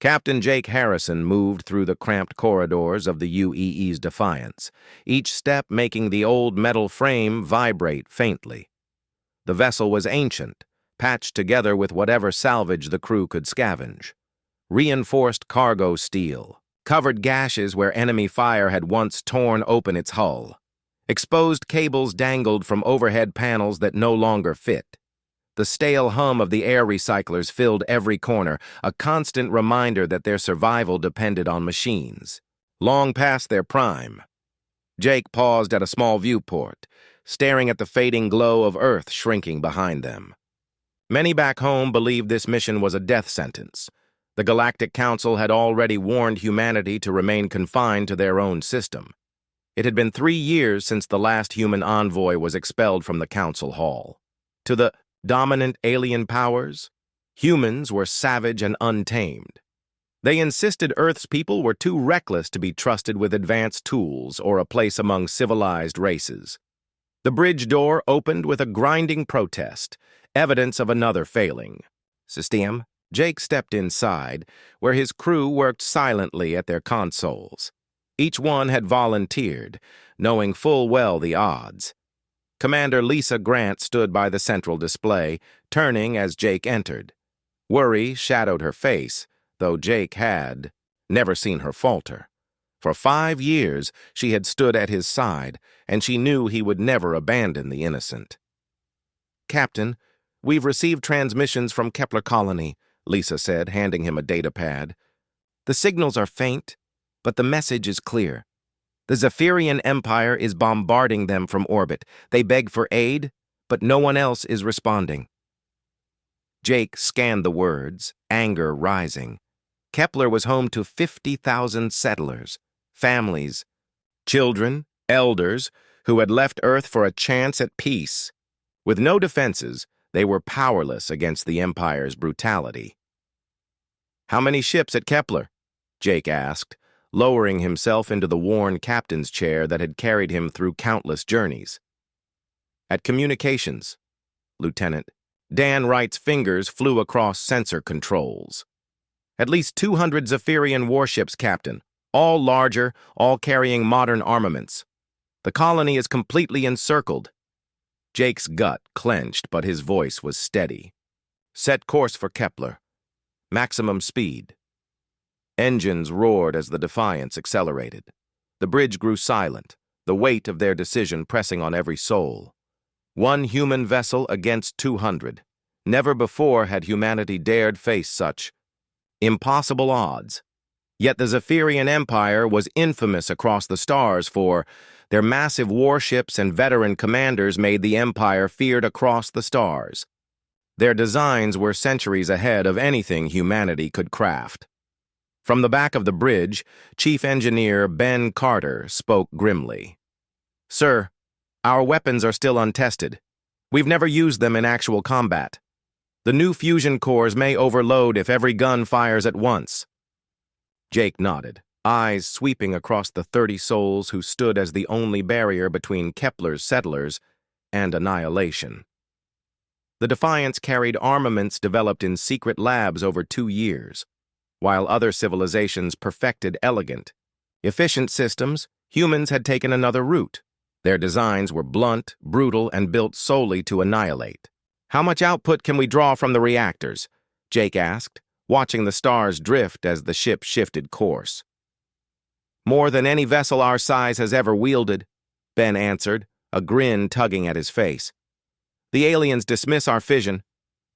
Captain Jake Harrison moved through the cramped corridors of the UEE's Defiance, each step making the old metal frame vibrate faintly. The vessel was ancient, patched together with whatever salvage the crew could scavenge. Reinforced cargo steel, covered gashes where enemy fire had once torn open its hull. Exposed cables dangled from overhead panels that no longer fit. The stale hum of the air recyclers filled every corner, a constant reminder that their survival depended on machines. Long past their prime. Jake paused at a small viewport, staring at the fading glow of Earth shrinking behind them. Many back home believed this mission was a death sentence. The Galactic Council had already warned humanity to remain confined to their own system. It had been 3 years since the last human envoy was expelled from the Council Hall. To the dominant alien powers, humans were savage and untamed. They insisted Earth's people were too reckless to be trusted with advanced tools or a place among civilized races. The bridge door opened with a grinding protest, evidence of another failing. System. Jake stepped inside, where his crew worked silently at their consoles. Each one had volunteered, knowing full well the odds. Commander Lisa Grant stood by the central display, turning as Jake entered. Worry shadowed her face, though Jake had never seen her falter. For 5 years, she had stood at his side, and she knew he would never abandon the innocent. "Captain, we've received transmissions from Kepler Colony," Lisa said, handing him a data pad. "The signals are faint, but the message is clear. The Zephyrian Empire is bombarding them from orbit. They beg for aid, but no one else is responding." Jake scanned the words, anger rising. Kepler was home to 50,000 settlers, families, children, elders, who had left Earth for a chance at peace. With no defenses, they were powerless against the Empire's brutality. "How many ships at Kepler?" Jake asked, lowering himself into the worn captain's chair that had carried him through countless journeys. "At communications, Lieutenant." Dan Wright's fingers flew across sensor controls. "At least 200 Zephyrian warships, Captain, all larger, all carrying modern armaments. The colony is completely encircled." Jake's gut clenched, but his voice was steady. "Set course for Kepler. Maximum speed." Engines roared as the Defiance accelerated. The bridge grew silent, the weight of their decision pressing on every soul. 1 human vessel against 200. Never before had humanity dared face such impossible odds. Yet the Zephyrian Empire was infamous across the stars for their massive warships and veteran commanders made the Empire feared across the stars. Their designs were centuries ahead of anything humanity could craft. From the back of the bridge, Chief Engineer Ben Carter spoke grimly. "Sir, our weapons are still untested. We've never used them in actual combat. The new fusion cores may overload if every gun fires at once." Jake nodded, eyes sweeping across the 30 souls who stood as the only barrier between Kepler's settlers and annihilation. The Defiance carried armaments developed in secret labs over 2 years. While other civilizations perfected elegant, efficient systems, humans had taken another route. Their designs were blunt, brutal, and built solely to annihilate. "How much output can we draw from the reactors?" Jake asked, watching the stars drift as the ship shifted course. "More than any vessel our size has ever wielded," Ben answered, a grin tugging at his face. "The aliens dismiss our fission.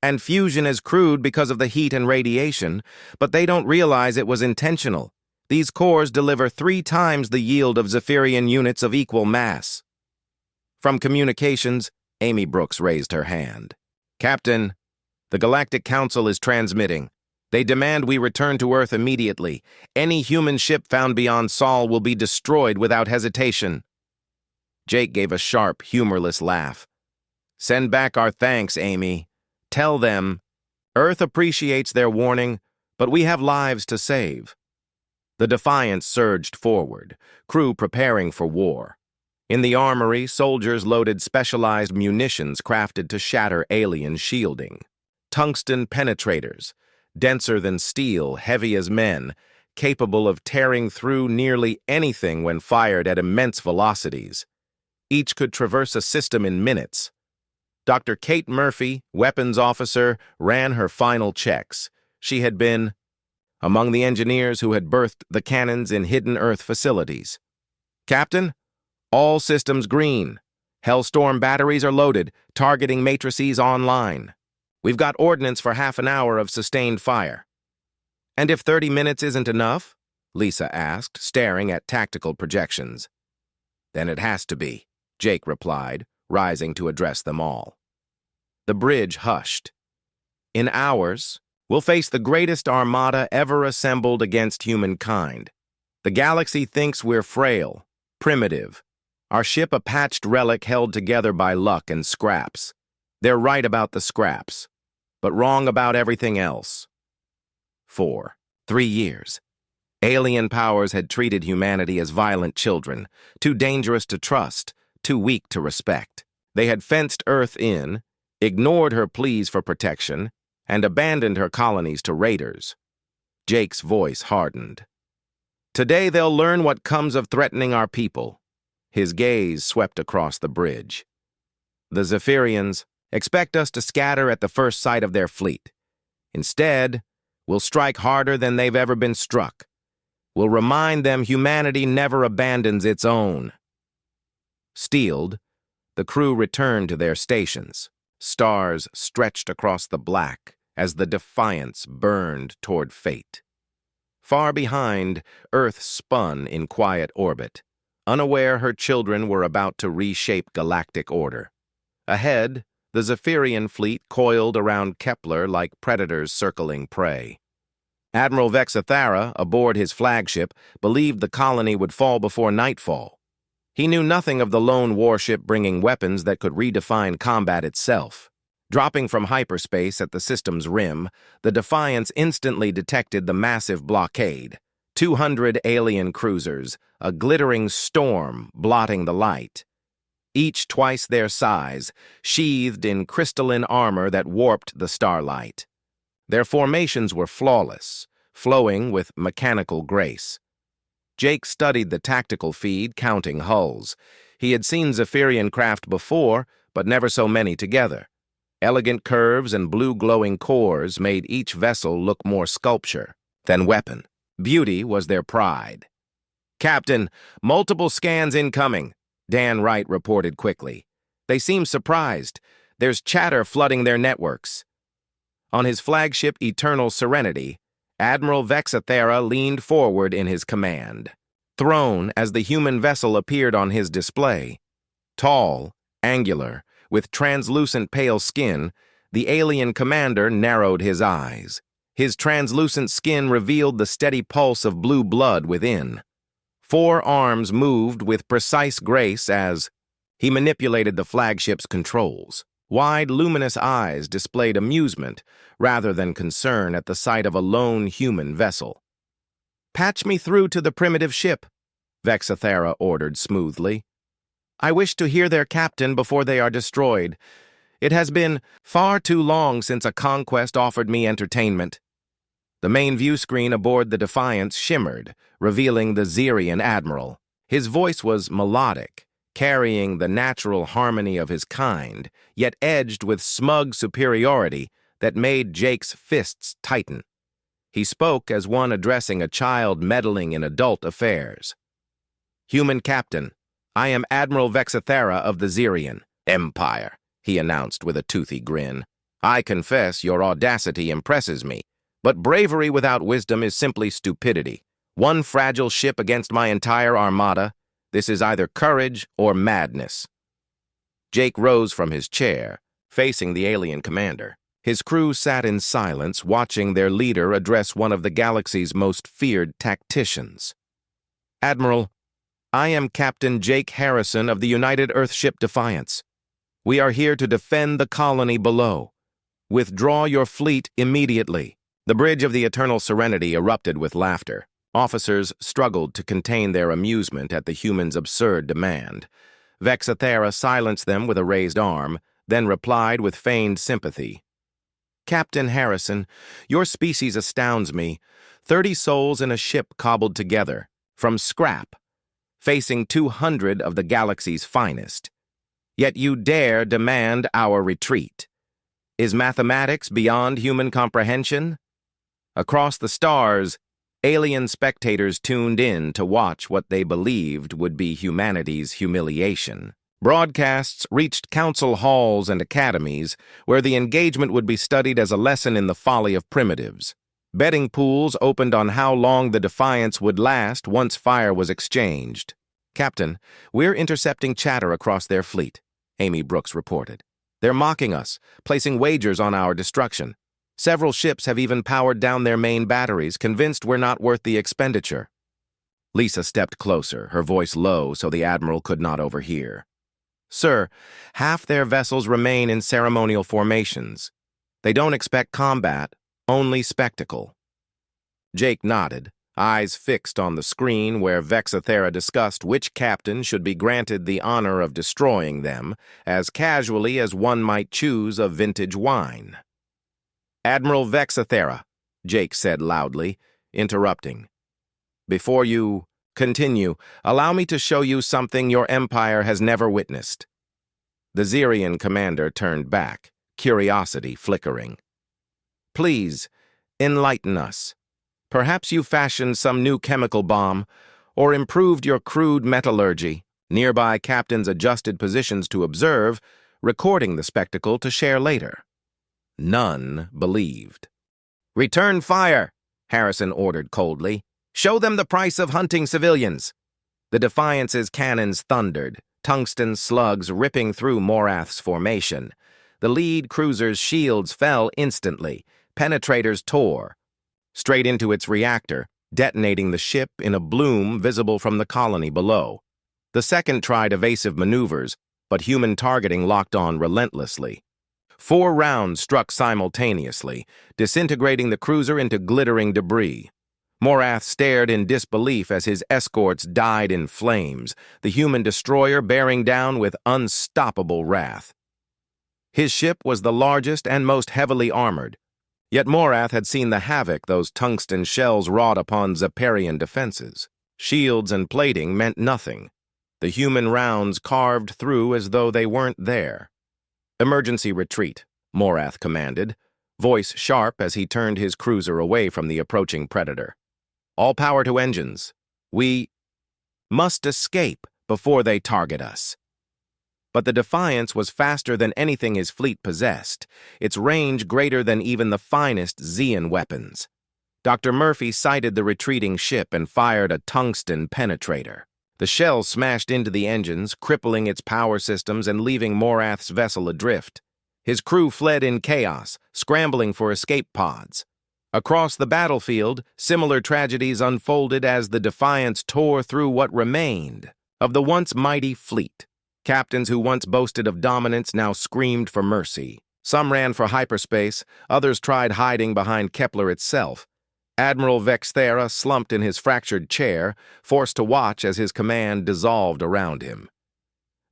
And fusion is crude because of the heat and radiation, but they don't realize it was intentional. These cores deliver 3 times the yield of Zephyrian units of equal mass." From communications, Amy Brooks raised her hand. "Captain, the Galactic Council is transmitting. They demand we return to Earth immediately. Any human ship found beyond Sol will be destroyed without hesitation." Jake gave a sharp, humorless laugh. "Send back our thanks, Amy. Tell them, Earth appreciates their warning, but we have lives to save." The Defiance surged forward, crew preparing for war. In the armory, soldiers loaded specialized munitions crafted to shatter alien shielding. Tungsten penetrators, denser than steel, heavy as men, capable of tearing through nearly anything when fired at immense velocities. Each could traverse a system in minutes. Dr. Kate Murphy, weapons officer, ran her final checks. She had been among the engineers who had berthed the cannons in hidden Earth facilities. "Captain, all systems green. Hellstorm batteries are loaded, targeting matrices online. We've got ordnance for half an hour of sustained fire." "And if 30 minutes isn't enough?" Lisa asked, staring at tactical projections. "Then it has to be," Jake replied, rising to address them all. The bridge hushed. "In hours, we'll face the greatest armada ever assembled against humankind. The galaxy thinks we're frail, primitive. Our ship a patched relic held together by luck and scraps. They're right about the scraps, but wrong about everything else." 3 years. Alien powers had treated humanity as violent children, too dangerous to trust, too weak to respect. They had fenced Earth in, ignored her pleas for protection, and abandoned her colonies to raiders. Jake's voice hardened. "Today they'll learn what comes of threatening our people." His gaze swept across the bridge. "The Zephyrians expect us to scatter at the first sight of their fleet. Instead, we'll strike harder than they've ever been struck. We'll remind them humanity never abandons its own." Steeled, the crew returned to their stations. Stars stretched across the black as the Defiance burned toward fate. Far behind, Earth spun in quiet orbit, unaware her children were about to reshape galactic order. Ahead, the Zephyrian fleet coiled around Kepler like predators circling prey. Admiral Vexathera, aboard his flagship, believed the colony would fall before nightfall. He knew nothing of the lone warship bringing weapons that could redefine combat itself. Dropping from hyperspace at the system's rim, the Defiance instantly detected the massive blockade. 200 alien cruisers, a glittering storm blotting the light. Each twice their size, sheathed in crystalline armor that warped the starlight. Their formations were flawless, flowing with mechanical grace. Jake studied the tactical feed, counting hulls. He had seen Zephyrian craft before, but never so many together. Elegant curves and blue glowing cores made each vessel look more sculpture than weapon. Beauty was their pride. "Captain, multiple scans incoming," Dan Wright reported quickly. "They seem surprised. There's chatter flooding their networks." On his flagship Eternal Serenity, Admiral Vexathera leaned forward in his command. Thrown as the human vessel appeared on his display. Tall, angular, with translucent pale skin, the alien commander narrowed his eyes. His translucent skin revealed the steady pulse of blue blood within. 4 arms moved with precise grace as he manipulated the flagship's controls. Wide, luminous eyes displayed amusement rather than concern at the sight of a lone human vessel. "Patch me through to the primitive ship," Vexathera ordered smoothly. "I wish to hear their captain before they are destroyed. It has been far too long since a conquest offered me entertainment." The main view screen aboard the Defiance shimmered, revealing the Zerian admiral. His voice was melodic, carrying the natural harmony of his kind, yet edged with smug superiority that made Jake's fists tighten. He spoke as one addressing a child meddling in adult affairs. "Human captain, I am Admiral Vexathera of the Zerian Empire," he announced with a toothy grin. "I confess your audacity impresses me, but bravery without wisdom is simply stupidity. One fragile ship against my entire armada. This is either courage or madness." Jake rose from his chair, facing the alien commander. His crew sat in silence, watching their leader address one of the galaxy's most feared tacticians. "Admiral, I am Captain Jake Harrison of the United Earthship Defiance. We are here to defend the colony below. Withdraw your fleet immediately." The bridge of the Eternal Serenity erupted with laughter. Officers struggled to contain their amusement at the humans' absurd demand. Vexathera silenced them with a raised arm, then replied with feigned sympathy. Captain Harrison, your species astounds me. 30 souls in a ship cobbled together, from scrap, facing 200 of the galaxy's finest. Yet you dare demand our retreat. Is mathematics beyond human comprehension? Across the stars, alien spectators tuned in to watch what they believed would be humanity's humiliation. Broadcasts reached council halls and academies where the engagement would be studied as a lesson in the folly of primitives. Betting pools opened on how long the defiance would last once fire was exchanged. Captain, we're intercepting chatter across their fleet, Amy Brooks reported. They're mocking us, placing wagers on our destruction. Several ships have even powered down their main batteries, convinced we're not worth the expenditure. Lisa stepped closer, her voice low so the Admiral could not overhear. Sir, half their vessels remain in ceremonial formations. They don't expect combat, only spectacle. Jake nodded, eyes fixed on the screen where Vexathera discussed which captain should be granted the honor of destroying them, as casually as one might choose a vintage wine. Admiral Vexathera, Jake said loudly, interrupting. Before you continue, allow me to show you something your empire has never witnessed. The Xerian commander turned back, curiosity flickering. Please, enlighten us. Perhaps you fashioned some new chemical bomb, or improved your crude metallurgy. Nearby captains adjusted positions to observe, recording the spectacle to share later. None believed. Return fire, Harrison ordered coldly. Show them the price of hunting civilians. The Defiance's cannons thundered, tungsten slugs ripping through Morath's formation. The lead cruiser's shields fell instantly. Penetrators tore, straight into its reactor, detonating the ship in a bloom visible from the colony below. The second tried evasive maneuvers, but human targeting locked on relentlessly. 4 rounds struck simultaneously, disintegrating the cruiser into glittering debris. Morath stared in disbelief as his escorts died in flames, the human destroyer bearing down with unstoppable wrath. His ship was the largest and most heavily armored, yet Morath had seen the havoc those tungsten shells wrought upon Zeparian defenses. Shields and plating meant nothing. The human rounds carved through as though they weren't there. Emergency retreat, Morath commanded, voice sharp as he turned his cruiser away from the approaching predator. All power to engines. We must escape before they target us. But the Defiance was faster than anything his fleet possessed, its range greater than even the finest Zeon weapons. Dr. Murphy sighted the retreating ship and fired a tungsten penetrator. The shell smashed into the engines, crippling its power systems and leaving Morath's vessel adrift. His crew fled in chaos, scrambling for escape pods. Across the battlefield, similar tragedies unfolded as the Defiance tore through what remained of the once mighty fleet. Captains who once boasted of dominance now screamed for mercy. Some ran for hyperspace, others tried hiding behind Kepler itself. Admiral Vexathera slumped in his fractured chair, forced to watch as his command dissolved around him.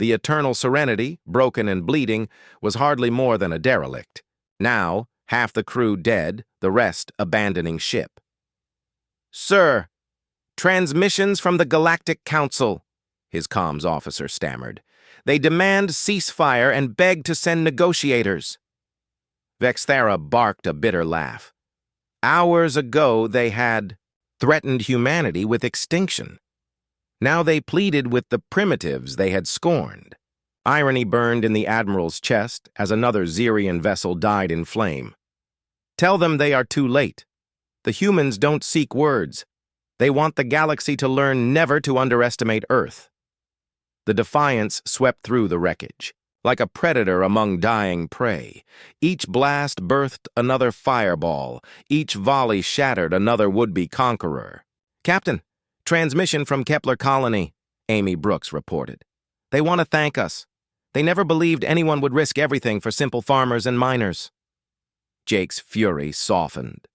The Eternal Serenity, broken and bleeding, was hardly more than a derelict. Now, half the crew dead, the rest abandoning ship. Sir, transmissions from the Galactic Council, his comms officer stammered. They demand ceasefire and beg to send negotiators. Vexathera barked a bitter laugh. Hours ago they had threatened humanity with extinction. Now they pleaded with the primitives they had scorned. Irony burned in the Admiral's chest as another Xerian vessel died in flame. Tell them they are too late. The humans don't seek words. They want the galaxy to learn never to underestimate Earth. The Defiance swept through the wreckage, like a predator among dying prey. Each blast birthed another fireball. Each volley shattered another would-be conqueror. Captain, transmission from Kepler Colony, Amy Brooks reported. They want to thank us. They never believed anyone would risk everything for simple farmers and miners. Jake's fury softened.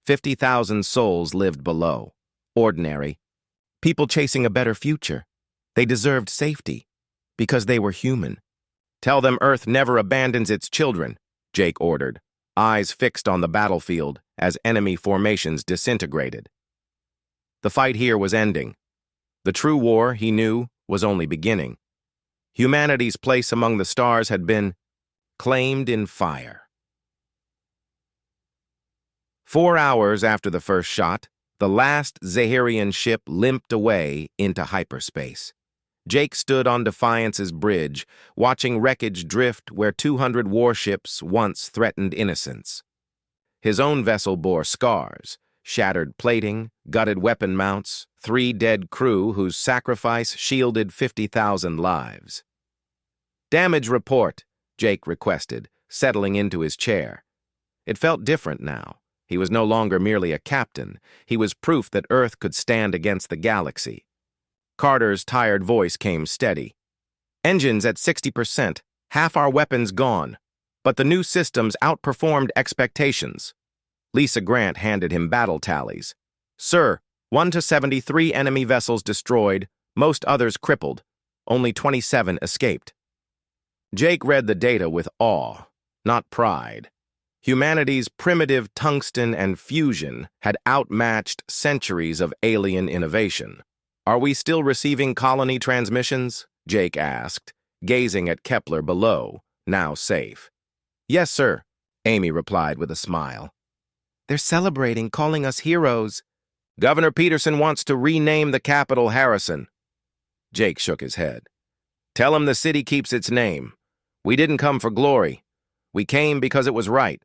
50,000 souls lived below. Ordinary. People chasing a better future. They deserved safety. Because they were human. Tell them Earth never abandons its children, Jake ordered, eyes fixed on the battlefield as enemy formations disintegrated. The fight here was ending. The true war, he knew, was only beginning. Humanity's place among the stars had been claimed in fire. 4 hours after the first shot, the last Zahirian ship limped away into hyperspace. Jake stood on Defiance's bridge, watching wreckage drift where 200 warships once threatened innocence. His own vessel bore scars, shattered plating, gutted weapon mounts, 3 dead crew whose sacrifice shielded 50,000 lives. "Damage report," Jake requested, settling into his chair. It felt different now. He was no longer merely a captain. He was proof that Earth could stand against the galaxy. Carter's tired voice came steady. "Engines at 60%, half our weapons gone. But the new systems outperformed expectations." Lisa Grant handed him battle tallies. "Sir, 1 to 73 enemy vessels destroyed, most others crippled. Only 27 escaped." Jake read the data with awe, not pride. Humanity's primitive tungsten and fusion had outmatched centuries of alien innovation. "Are we still receiving colony transmissions?" Jake asked, gazing at Kepler below, now safe. "Yes, sir," Amy replied with a smile. "They're celebrating, calling us heroes." "Governor Peterson wants to rename the capital Harrison." Jake shook his head. "Tell him the city keeps its name. We didn't come for glory. We came because it was right."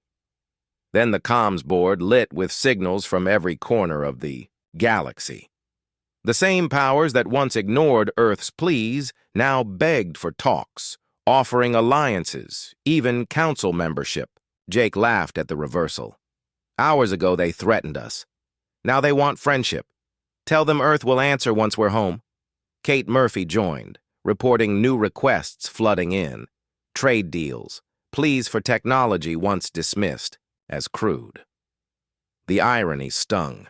Then the comms board lit with signals from every corner of the galaxy. The same powers that once ignored Earth's pleas now begged for talks, offering alliances, even council membership. Jake laughed at the reversal. "Hours ago they threatened us. Now they want friendship. Tell them Earth will answer once we're home." Kate Murphy joined, reporting new requests flooding in. Trade deals, pleas for technology once dismissed as crude. The irony stung.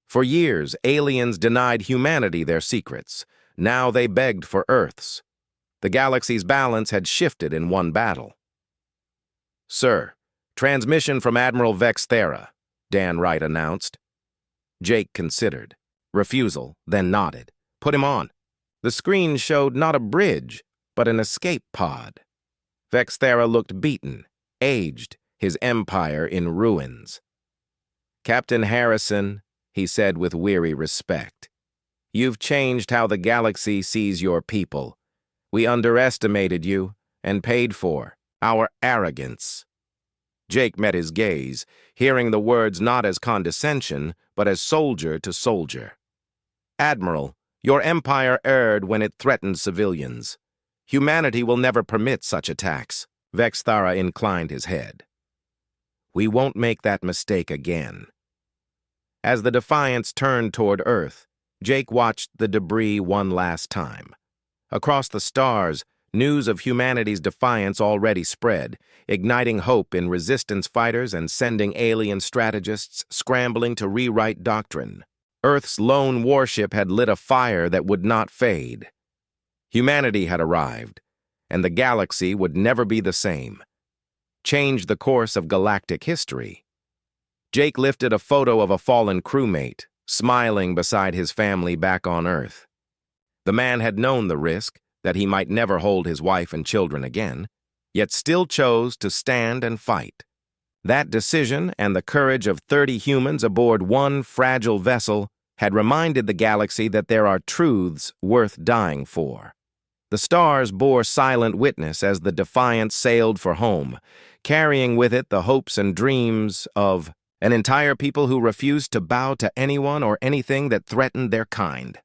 For years, aliens denied humanity their secrets. Now they begged for Earth's. The galaxy's balance had shifted in one battle. "Sir, transmission from Admiral Vex Thera," Dan Wright announced. Jake considered. Refusal, then nodded. "Put him on." The screen showed not a bridge, but an escape pod. Vex Thera looked beaten, aged, his empire in ruins. "Captain Harrison," he said with weary respect, "you've changed how the galaxy sees your people. We underestimated you and paid for our arrogance." Jake met his gaze, hearing the words not as condescension, but as soldier to soldier. "Admiral, your empire erred when it threatened civilians. Humanity will never permit such attacks." Vex Thera inclined his head. "We won't make that mistake again." As the Defiance turned toward Earth, Jake watched the debris one last time. Across the stars, news of humanity's defiance already spread, igniting hope in resistance fighters and sending alien strategists scrambling to rewrite doctrine. Earth's lone warship had lit a fire that would not fade. Humanity had arrived, and the galaxy would never be the same. Change the course of galactic history. Jake lifted a photo of a fallen crewmate, smiling beside his family back on Earth. The man had known the risk, that he might never hold his wife and children again, yet still chose to stand and fight. That decision and the courage of 30 humans aboard one fragile vessel had reminded the galaxy that there are truths worth dying for. The stars bore silent witness as the Defiance sailed for home, carrying with it the hopes and dreams of an entire people who refused to bow to anyone or anything that threatened their kind.